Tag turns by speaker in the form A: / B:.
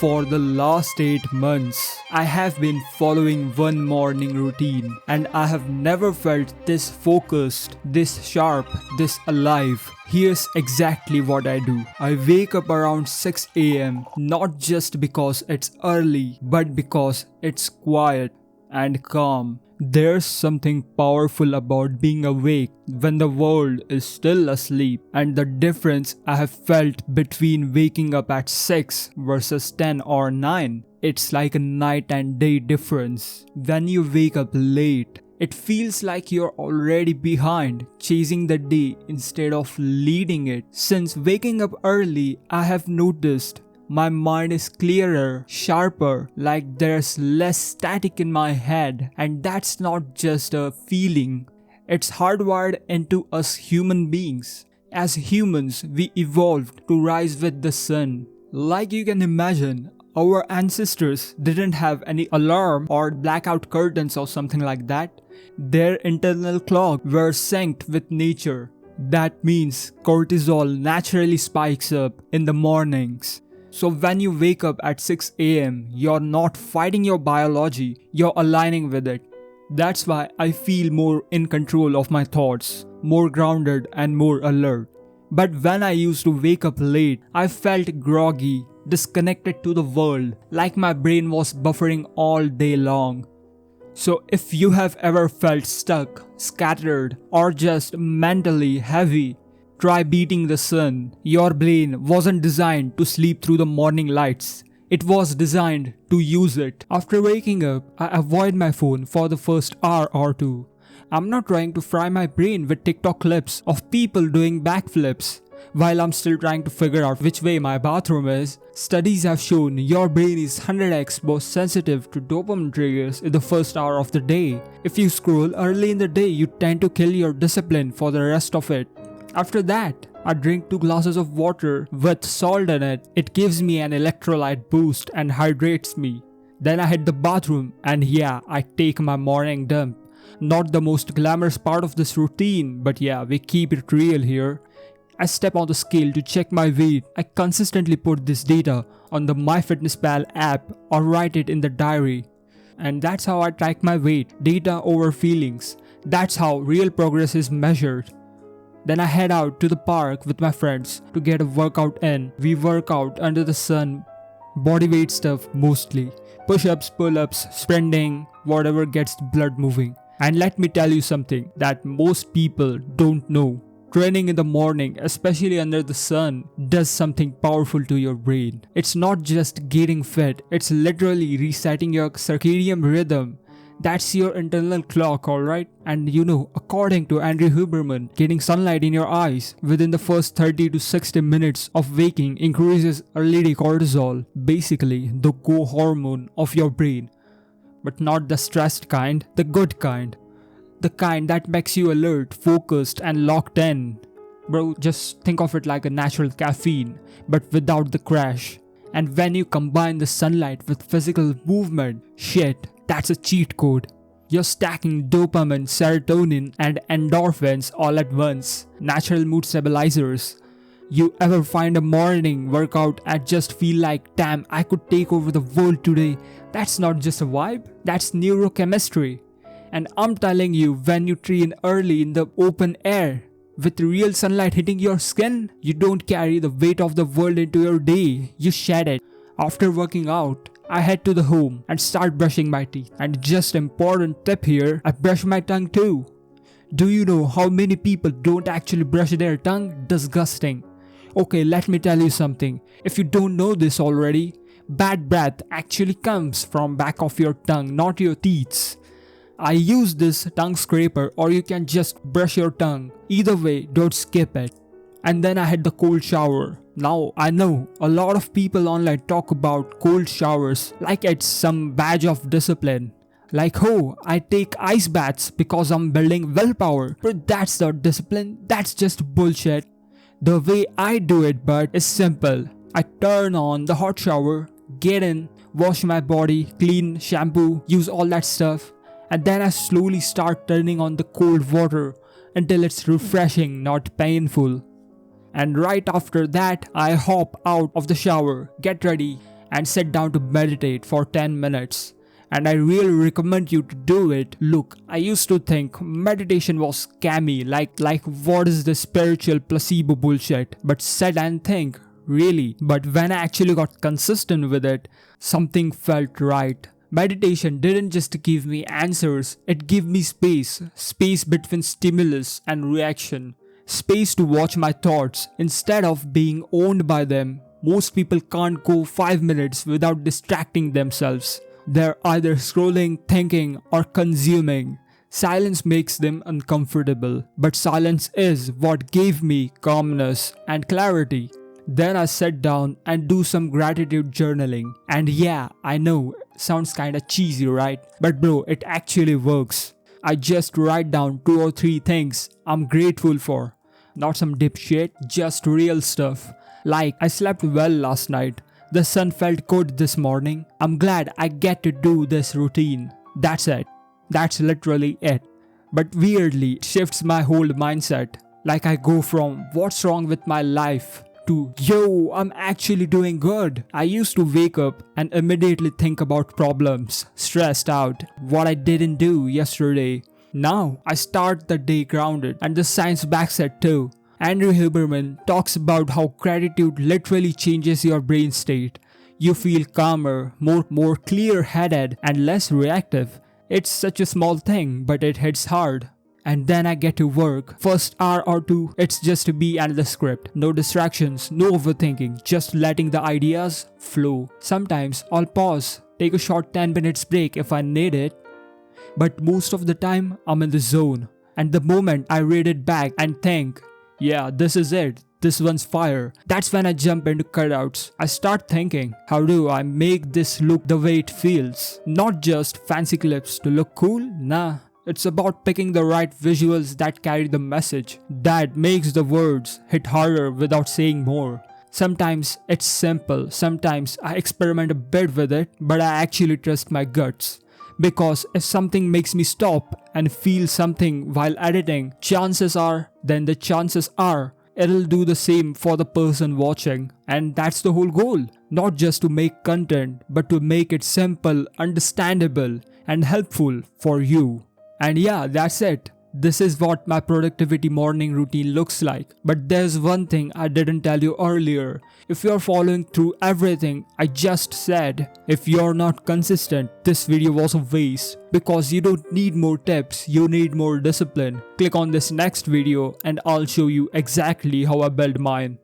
A: For the last 8 months, I have been following one morning routine and I have never felt this focused, this sharp, this alive. Here's exactly what I do. I wake up around 6 am not just because it's early but because it's quiet and calm. There's something powerful about being awake when the world is still asleep, and the difference I have felt between waking up at 6 versus 10 or 9. It's like a night and day difference. When you wake up late, it feels like you're already behind, chasing the day instead of leading it. Since waking up early, I have noticed my mind is clearer, sharper, like there's less static in my head, and that's not just a feeling. It's hardwired into us human beings. As humans, we evolved to rise with the sun. Like you can imagine, our ancestors didn't have any alarm or blackout curtains or something like that. Their internal clock were synced with nature. That means cortisol naturally spikes up in the mornings. So when you wake up at 6 am, you're not fighting your biology, you're aligning with it. That's why I feel more in control of my thoughts, more grounded and more alert. But when I used to wake up late, I felt groggy, disconnected to the world, like my brain was buffering all day long. So if you have ever felt stuck, scattered, or just mentally heavy, try beating the sun. Your brain wasn't designed to sleep through the morning lights. It was designed to use it. After waking up, I avoid my phone for the first hour or two. I'm not trying to fry my brain with TikTok clips of people doing backflips while I'm still trying to figure out which way my bathroom is. Studies have shown your brain is 100x more sensitive to dopamine triggers in the first hour of the day. If you scroll early in the day, you tend to kill your discipline for the rest of it. After that, I drink 2 glasses of water with salt in it. It gives me an electrolyte boost and hydrates me. Then I hit the bathroom and yeah, I take my morning dump. Not the most glamorous part of this routine, but yeah, we keep it real here. I step on the scale to check my weight. I consistently put this data on the MyFitnessPal app or write it in the diary. And that's how I track my weight, data over feelings. That's how real progress is measured. Then I head out to the park with my friends to get a workout in. We work out under the sun, bodyweight stuff mostly. Push-ups, pull-ups, sprinting, whatever gets the blood moving. And let me tell you something that most people don't know. Training in the morning, especially under the sun, does something powerful to your brain. It's not just getting fit, it's literally resetting your circadian rhythm. That's your internal clock, alright? And you know, according to Andrew Huberman, getting sunlight in your eyes within the first 30 to 60 minutes of waking increases early cortisol, basically the go hormone of your brain. But not the stressed kind, the good kind. The kind that makes you alert, focused and locked in. Bro, just think of it like a natural caffeine, but without the crash. And when you combine the sunlight with physical movement, shit, that's a cheat code. You're stacking dopamine, serotonin and endorphins all at once. Natural mood stabilizers. You ever find a morning workout and just feel like, damn, I could take over the world today? That's not just a vibe, that's neurochemistry. And I'm telling you, when you train early in the open air, with real sunlight hitting your skin, you don't carry the weight of the world into your day, you shed it. After working out, I head to the home and start brushing my teeth. And just important tip here, I brush my tongue too. Do you know how many people don't actually brush their tongue? Disgusting. Okay, let me tell you something. If you don't know this already, bad breath actually comes from back of your tongue, not your teeth. I use this tongue scraper or you can just brush your tongue. Either way, don't skip it. And then I had the cold shower. Now I know a lot of people online talk about cold showers like it's some badge of discipline. Like, oh, I take ice baths because I'm building willpower. But that's not discipline, that's just bullshit. The way I do it, but is simple. I turn on the hot shower, get in, wash my body, clean, shampoo, use all that stuff. And then I slowly start turning on the cold water until it's refreshing, not painful. And right after that, I hop out of the shower, get ready, and sit down to meditate for 10 minutes. And I really recommend you to do it. Look, I used to think meditation was scammy, like what is this spiritual placebo bullshit? But sit and think, really. But when I actually got consistent with it, something felt right. Meditation didn't just give me answers, it gave me space between stimulus and reaction, space to watch my thoughts instead of being owned by them. Most people can't go 5 minutes without distracting themselves. They're either scrolling, thinking, or consuming. Silence makes them uncomfortable, but silence is what gave me calmness and clarity. Then I sat down and do some gratitude journaling. And yeah, I know, sounds kinda cheesy, right? But bro, it actually works. I just write down 2 or 3 things I'm grateful for. Not some dipshit, just real stuff. Like, I slept well last night. The sun felt good this morning. I'm glad I get to do this routine. That's it. That's literally it. But weirdly, it shifts my whole mindset. Like I go from what's wrong with my life to yo, I'm actually doing good. I used to wake up and immediately think about problems, stressed out, what I didn't do yesterday. Now I start the day grounded, and the science backs it too. Andrew Huberman talks about how gratitude literally changes your brain state. You feel calmer, more clear-headed, and less reactive. It's such a small thing, but it hits hard. And then I get to work. First hour or two, it's just me and the script. No distractions, no overthinking, just letting the ideas flow. Sometimes I'll pause, take a short 10 minutes break if I need it. But most of the time, I'm in the zone. And the moment I read it back and think, yeah, this is it. This one's fire. That's when I jump into cutouts. I start thinking, how do I make this look the way it feels? Not just fancy clips to look cool, nah. It's about picking the right visuals that carry the message, that makes the words hit harder without saying more. Sometimes it's simple, sometimes I experiment a bit with it, but I actually trust my guts. Because if something makes me stop and feel something while editing, chances are it'll do the same for the person watching. And that's the whole goal. Not just to make content, but to make it simple, understandable, and helpful for you. And yeah, that's it. This is what my productivity morning routine looks like. But there's one thing I didn't tell you earlier. If you're following through everything I just said, if you're not consistent, this video was a waste. Because you don't need more tips, you need more discipline. Click on this next video and I'll show you exactly how I build mine.